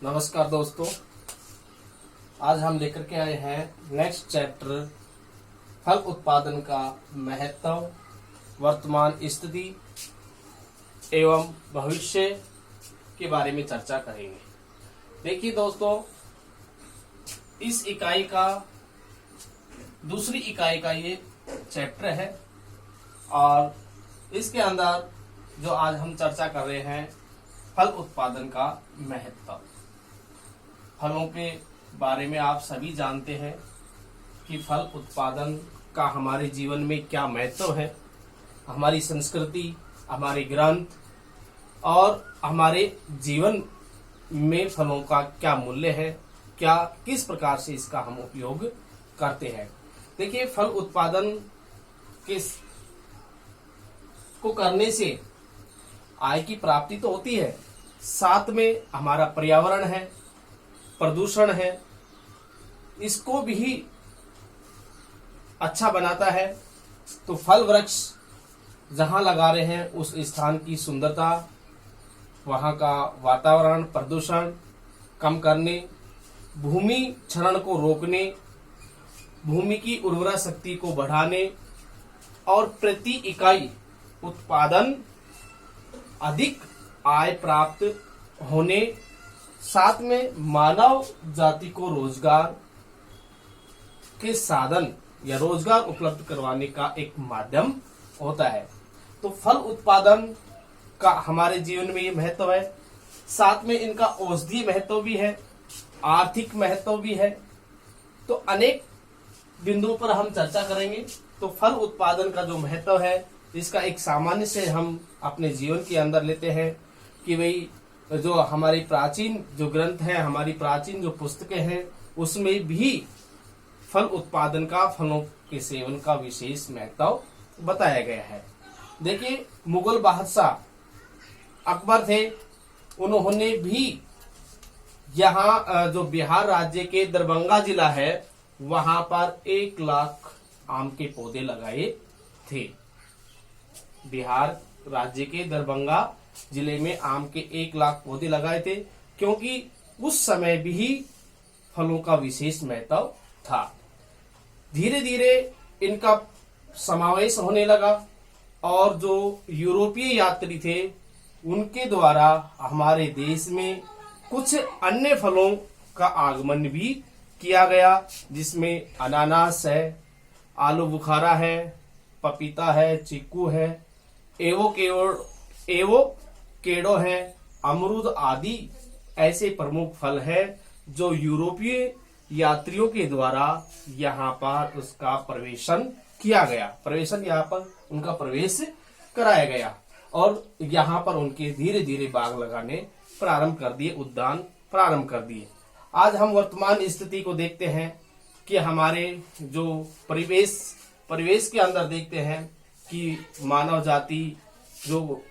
नमस्कार दोस्तों, आज हम लेकर के आए हैं नेक्स्ट चैप्टर फल उत्पादन का महत्व, वर्तमान स्थिति एवं भविष्य के बारे में चर्चा करेंगे। देखिए दोस्तों, इस इकाई का दूसरी इकाई का ये चैप्टर है और इसके अंदर जो आज हम चर्चा कर रहे हैं फल उत्पादन का महत्व। फलों के बारे में आप सभी जानते हैं कि फल उत्पादन का हमारे जीवन में क्या महत्व है। हमारी संस्कृति, हमारे ग्रंथ और हमारे जीवन में फलों का क्या मूल्य है, किस प्रकार से इसका हम उपयोग करते हैं। देखिए, फल उत्पादन को करने से आय की प्राप्ति तो होती है, साथ में हमारा पर्यावरण है, प्रदूषण है, इसको भी अच्छा बनाता है। तो फल वृक्ष जहां लगा रहे हैं उस स्थान की सुंदरता, वहां का वातावरण, प्रदूषण कम करने, भूमि क्षरण को रोकने, भूमि की उर्वरा शक्ति को बढ़ाने और प्रति इकाई उत्पादन अधिक आय प्राप्त होने, साथ में मानव जाति को रोजगार के साधन या रोजगार उपलब्ध करवाने का एक माध्यम होता है। तो फल उत्पादन का हमारे जीवन में ये महत्व है, साथ में इनका औषधीय महत्व भी है, आर्थिक महत्व भी है। तो अनेक बिंदुओं पर हम चर्चा करेंगे। तो फल उत्पादन का जो महत्व है, इसका एक सामान्य से हम अपने जीवन के अंदर लेते हैं कि भाई जो हमारी प्राचीन जो ग्रंथ है, हमारी प्राचीन जो पुस्तकें हैं, उसमें भी फल उत्पादन का, फलों के सेवन का विशेष महत्व बताया गया है। देखिए, मुगल बादशाह अकबर थे, उन्होंने भी यहाँ जो बिहार राज्य के दरभंगा जिला है, वहां पर 1 लाख आम के पौधे लगाए थे। बिहार राज्य के दरभंगा जिले में आम के 1 लाख पौधे लगाए थे, क्योंकि उस समय भी फलों का विशेष महत्व था। धीरे धीरे इनका समावेश होने लगा और जो यूरोपीय यात्री थे, उनके द्वारा हमारे देश में कुछ अन्य फलों का आगमन भी किया गया, जिसमें अनानास है, आलू बुखारा है, पपीता है, चीकू है, एवोकेडो है, अमरूद आदि ऐसे प्रमुख फल है जो यूरोपीय यात्रियों के द्वारा यहाँ पर उसका प्रवेशन किया गया। यहाँ पर उनका प्रवेश कराया गया और यहाँ पर उनके धीरे धीरे बाग लगाने प्रारंभ कर दिए, उद्यान प्रारंभ कर दिए। आज हम वर्तमान स्थिति को देखते हैं कि हमारे जो परिवेश के अंदर देखते हैं कि मानव जाति जो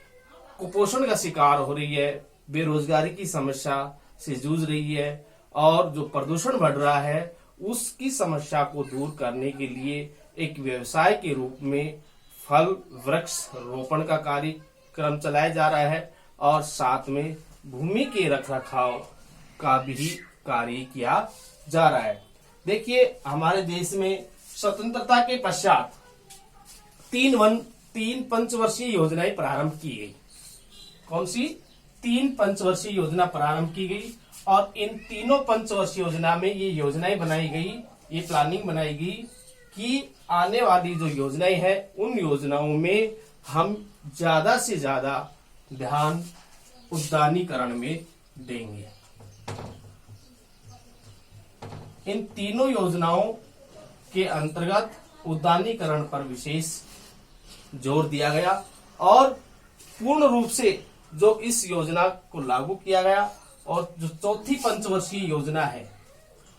कुपोषण का शिकार हो रही है, बेरोजगारी की समस्या से जूझ रही है और जो प्रदूषण बढ़ रहा है, उसकी समस्या को दूर करने के लिए एक व्यवसाय के रूप में फल वृक्ष रोपण का कार्यक्रम चलाया जा रहा है और साथ में भूमि के रखरखाव का भी कार्य किया जा रहा है। देखिए, हमारे देश में स्वतंत्रता के पश्चात 3 पंचवर्षीय योजनाएं प्रारंभ की गई। कौन सी? 3 पंचवर्षीय योजना प्रारंभ की गई और इन तीनों पंचवर्षीय योजना में ये योजनाएं बनाई गई, ये प्लानिंग बनाई गई कि आने वाली जो योजनाएं हैं, उन योजनाओं में हम ज्यादा से ज्यादा ध्यान उद्यानीकरण में देंगे। इन तीनों योजनाओं के अंतर्गत उद्यानीकरण पर विशेष जोर दिया गया और पूर्ण रूप से जो इस योजना को लागू किया गया और जो चौथी पंचवर्षीय योजना है,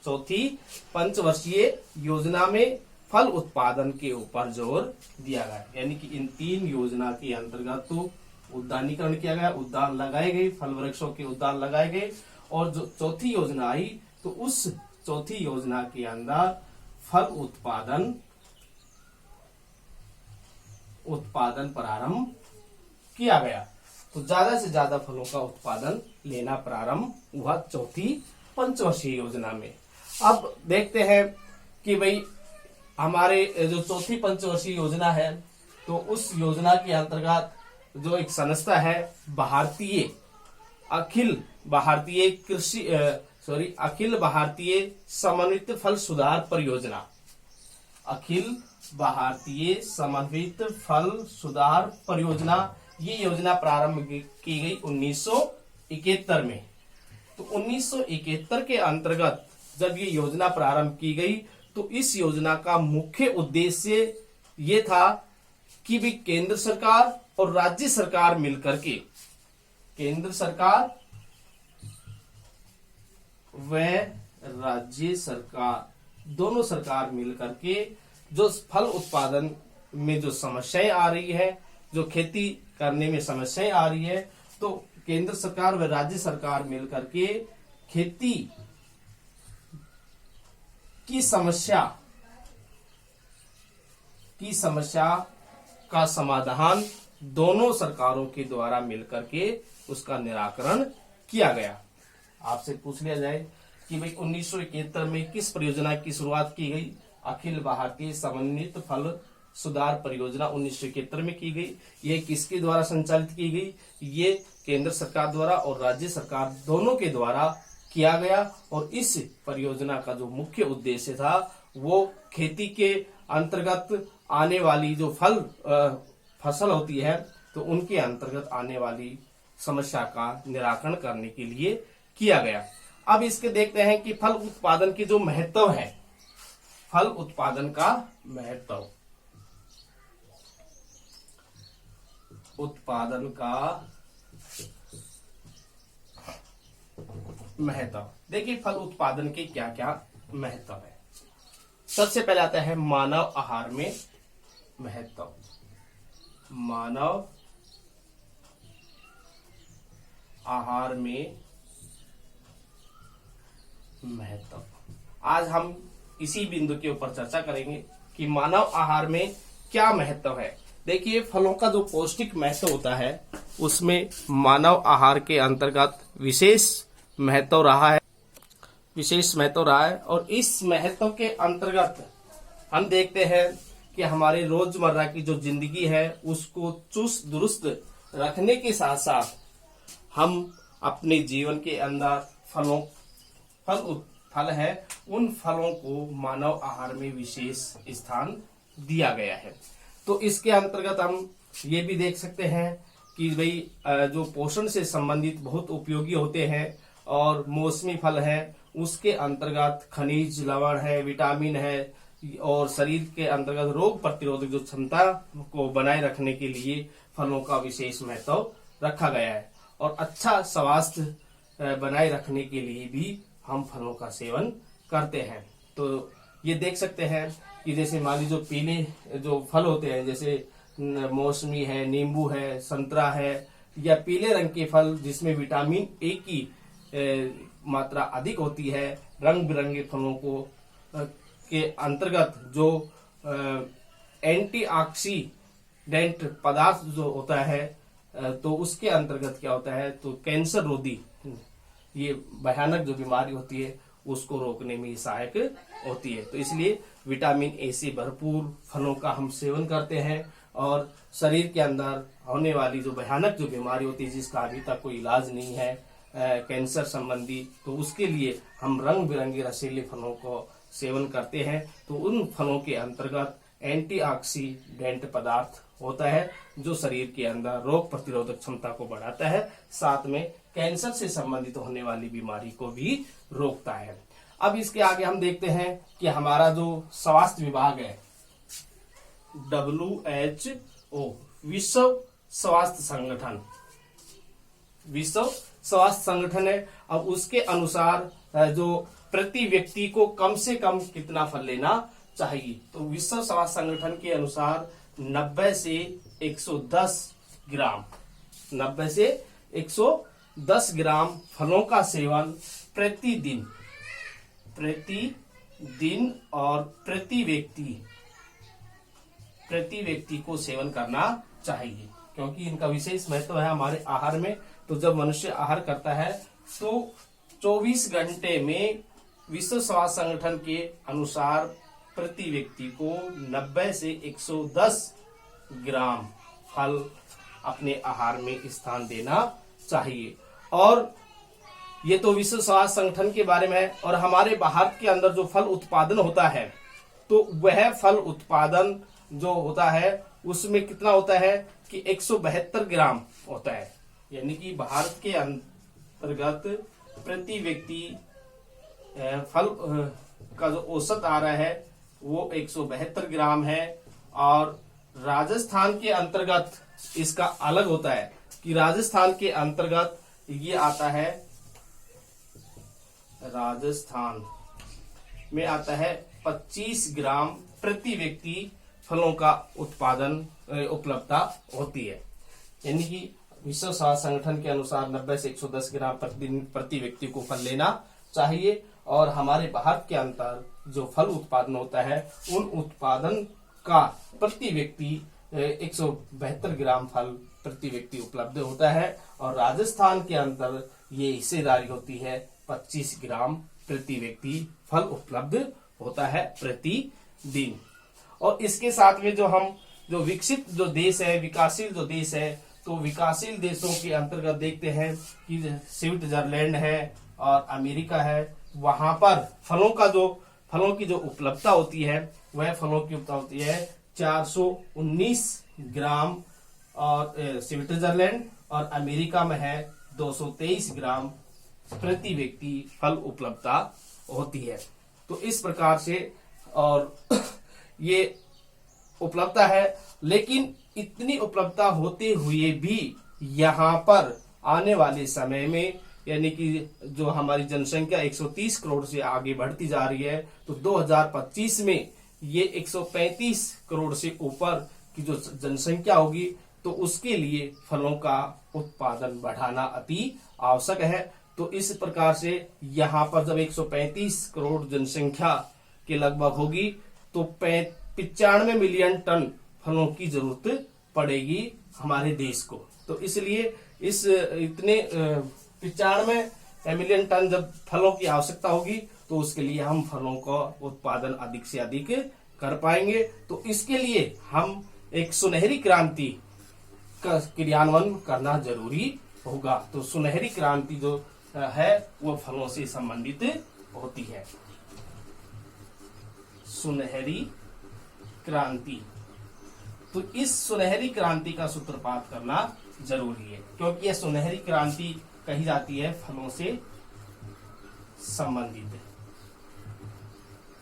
चौथी पंचवर्षीय योजना में फल उत्पादन के ऊपर जोर दिया गया। यानी कि इन 3 योजना के अंतर्गत तो उद्यानीकरण किया गया, उद्यान लगाए गए, फल वृक्षों के उद्यान लगाए गए और जो चौथी योजना आई तो उस चौथी योजना के अंदर फल उत्पादन प्रारंभ किया गया। तो ज्यादा से ज्यादा फलों का उत्पादन लेना प्रारंभ हुआ चौथी पंचवर्षीय योजना में। अब देखते हैं कि भाई हमारे जो चौथी पंचवर्षीय योजना है, तो उस योजना के अंतर्गत जो एक संस्था है अखिल भारतीय समन्वित फल सुधार परियोजना, अखिल भारतीय समन्वित फल सुधार परियोजना, ये योजना प्रारंभ की गई 1971 में। तो 1971 के अंतर्गत जब ये योजना प्रारंभ की गई तो इस योजना का मुख्य उद्देश्य ये था कि भी केंद्र सरकार और राज्य सरकार मिलकर के, केंद्र सरकार व राज्य सरकार दोनों सरकार मिलकर के जो फल उत्पादन में जो समस्याएं आ रही है, जो खेती करने में समस्याएं आ रही है, तो केंद्र सरकार व राज्य सरकार मिलकर के खेती की समस्या का समाधान दोनों सरकारों के द्वारा मिलकर के उसका निराकरण किया गया। आपसे पूछ लिया जाए कि भाई 1971 में किस परियोजना की शुरुआत की गई? अखिल भारतीय समन्वित फल सुधार परियोजना 1971 में की गई। ये किसके द्वारा संचालित की गई? ये केंद्र सरकार द्वारा और राज्य सरकार दोनों के द्वारा किया गया। और इस परियोजना का जो मुख्य उद्देश्य था वो खेती के अंतर्गत आने वाली जो फसल होती है, तो उनके अंतर्गत आने वाली समस्या का निराकरण करने के लिए किया गया। अब इसके देखते हैं कि फल उत्पादन की जो महत्व है, फल उत्पादन का महत्व, उत्पादन का महत्व। देखिए फल उत्पादन के क्या क्या महत्व है। सबसे पहले आता है मानव आहार में महत्व। मानव आहार में महत्व। आज हम इसी बिंदु के ऊपर चर्चा करेंगे कि मानव आहार में क्या महत्व है। देखिए फलों का जो पौष्टिक महत्व होता है उसमें मानव आहार के अंतर्गत विशेष महत्व रहा है, और इस महत्व के अंतर्गत हम देखते हैं कि हमारे रोजमर्रा की जो जिंदगी है उसको चुस्त दुरुस्त रखने के साथ साथ हम अपने जीवन के अंदर फल है, उन फलों को मानव आहार में विशेष स्थान दिया गया है। तो इसके अंतर्गत हम ये भी देख सकते हैं कि भाई जो पोषण से संबंधित बहुत उपयोगी होते हैं और मौसमी फल है, उसके अंतर्गत खनिज लवण है, विटामिन है, और शरीर के अंतर्गत रोग प्रतिरोधक जो क्षमता को बनाए रखने के लिए फलों का विशेष महत्व रखा गया है। और अच्छा स्वास्थ्य बनाए रखने के लिए भी हम फलों का सेवन करते हैं। तो ये देख सकते हैं कि जैसे मान लीजिए जो पीले जो फल होते हैं, जैसे मौसमी है, नींबू है, संतरा है, या पीले रंग के फल जिसमें विटामिन ए की मात्रा अधिक होती है, रंग बिरंगे फलों को के अंतर्गत जो एंटीऑक्सीडेंट पदार्थ जो होता है, तो उसके अंतर्गत क्या होता है, तो कैंसर रोधी ये भयानक जो बीमारी होती है उसको रोकने में सहायक होती है। तो इसलिए विटामिन ए से भरपूर फलों का हम सेवन करते हैं, और शरीर के अंदर होने वाली जो भयानक जो बीमारी होती है जिसका अभी तक कोई इलाज नहीं है, कैंसर संबंधी, तो उसके लिए हम रंग बिरंगे रसीले फलों को सेवन करते हैं। तो उन फलों के अंतर्गत एंटीऑक्सीडेंट पदार्थ होता है जो शरीर के अंदर रोग प्रतिरोधक क्षमता को बढ़ाता है, साथ में कैंसर से संबंधित होने वाली बीमारी को भी रोकता है। अब इसके आगे हम देखते हैं कि हमारा जो स्वास्थ्य विभाग है, WHO विश्व स्वास्थ्य संगठन है। अब उसके अनुसार जो प्रति व्यक्ति को कम से कम कितना फल लेना चाहिए, तो विश्व स्वास्थ्य संगठन के अनुसार 90 से 110 ग्राम फलों का सेवन प्रतिदिन और प्रति व्यक्ति को सेवन करना चाहिए। क्योंकि इनका विशेष महत्व है हमारे आहार में। तो जब मनुष्य आहार करता है तो 24 घंटे में विश्व स्वास्थ्य संगठन के अनुसार प्रति व्यक्ति को 90 से 110 ग्राम फल अपने आहार में स्थान देना चाहिए। और ये तो विश्व स्वास्थ्य संगठन के बारे में है। और हमारे भारत के अंदर जो फल उत्पादन होता है तो वह फल उत्पादन जो होता है उसमें कितना होता है कि 172 ग्राम होता है। यानी कि भारत के अंतर्गत प्रति व्यक्ति फल का जो औसत आ रहा है वो 172 ग्राम है। और राजस्थान के अंतर्गत इसका अलग होता है कि राजस्थान के अंतर्गत ये आता है, राजस्थान में आता है 25 ग्राम प्रति व्यक्ति फलों का उत्पादन उपलब्धता होती है। यानी कि विश्व स्वास्थ्य संगठन के अनुसार 90 से 110 ग्राम प्रतिदिन प्रति व्यक्ति को फल लेना चाहिए। और हमारे भारत के अंदर जो फल उत्पादन होता है उन उत्पादन का प्रति व्यक्ति 172 ग्राम फल प्रति व्यक्ति उपलब्ध होता है। और राजस्थान के अंदर ये हिस्सेदारी होती है 25 ग्राम प्रति व्यक्ति फल उपलब्ध होता है प्रतिदिन। और इसके साथ में जो विकसित जो देश है, विकासशील जो देश है, तो विकासशील देशों के अंतर्गत देखते हैं कि स्विट्जरलैंड है और अमेरिका है। वहां पर फलों की जो उपलब्धता होती है वह फलों की उपलब्धता होती है 419 ग्राम। और स्विट्जरलैंड और अमेरिका में है 223 ग्राम प्रति व्यक्ति फल उपलब्धता होती है। तो इस प्रकार से और ये उपलब्धता है। लेकिन इतनी उपलब्धता होते हुए भी यहाँ पर आने वाले समय में यानी कि जो हमारी जनसंख्या 130 करोड़ से आगे बढ़ती जा रही है तो 2025 में ये 135 करोड़ से ऊपर की जो जनसंख्या होगी तो उसके लिए फलों का उत्पादन बढ़ाना अति आवश्यक है। तो इस प्रकार से यहाँ पर जब 135 करोड़ जनसंख्या के लगभग होगी तो 95 मिलियन टन फलों की जरूरत पड़ेगी हमारे देश को। तो इसलिए इस इतने 95 मिलियन टन जब फलों की आवश्यकता होगी तो उसके लिए हम फलों का उत्पादन अधिक से अधिक कर पाएंगे। तो इसके लिए हम एक सुनहरी क्रांति का क्रियान्वयन करना जरूरी होगा। तो सुनहरी क्रांति जो है वो फलों से संबंधित होती है। सुनहरी क्रांति, तो इस सुनहरी क्रांति का सूत्रपात करना जरूरी है क्योंकि यह सुनहरी क्रांति कही जाती है फलों से संबंधित।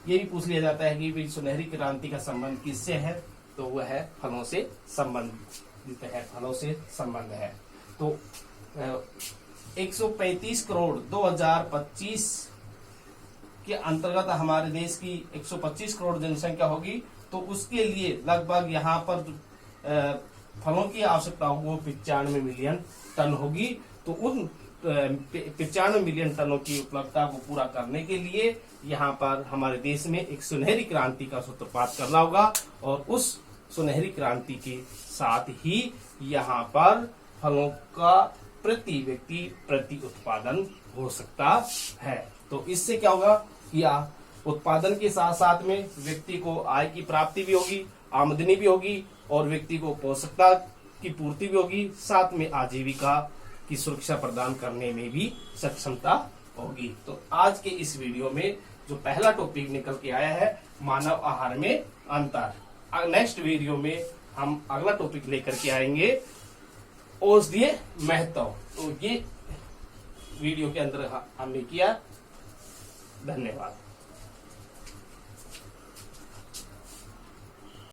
ये भी पूछ लिया जाता है कि सुनहरी क्रांति का संबंध किससे है, तो वह है फलों से संबंधित है, फलों से संबंध है। तो 135 करोड़ 2025 के अंतर्गत हमारे देश की 125 करोड़ जनसंख्या होगी तो उसके लिए लगभग यहाँ पर फलों की आवश्यकता वो 95 मिलियन टन होगी। तो उन 95 मिलियन टनों की उपलब्धता को पूरा करने के लिए यहाँ पर हमारे देश में एक सुनहरी क्रांति का सूत्रपात करना होगा। और उस सुनहरी क्रांति के साथ ही यहाँ पर फलों का प्रति व्यक्ति प्रति उत्पादन हो सकता है। तो इससे क्या होगा कि उत्पादन के साथ साथ में व्यक्ति को आय की प्राप्ति भी होगी, आमदनी भी होगी और व्यक्ति को पोषकता की पूर्ति भी होगी, साथ में आजीविका की सुरक्षा प्रदान करने में भी सक्षमता होगी। तो आज के इस वीडियो में जो पहला टॉपिक निकल के आया है मानव आहार में अंतर। नेक्स्ट वीडियो में हम अगला टॉपिक लेकर के आएंगे औषधीय महत्व। तो ये वीडियो के अंदर हमने किया। धन्यवाद।